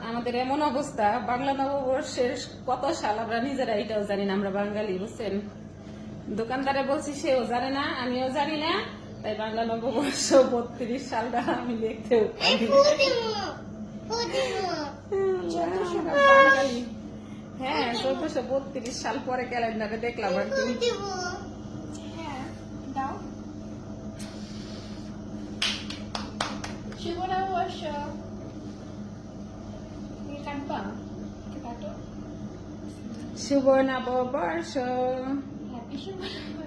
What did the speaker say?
আমাদের এমন অবস্থা, বাংলা নববর্ষের কত সাল আমরা নিজেরা এটাও জানি না। আমরা বাঙালি, বুঝছেন? দোকানদারে বলছি, সেও জানে না, আমিও জানি না। তাই বাংলা নববর্ষ 32 সালটা আমি লিখতেও পারি না। বাঙালি। হ্যাঁ, 1432 সাল পরে ক্যালেন্ডারে দেখলাম আর কি। হ্যাঁ, দাও। শুভ নববর্ষ। তুমি কাটবা? কাটো। শুভ নববর্ষ। হ্যাপি শুভ নববর্ষ।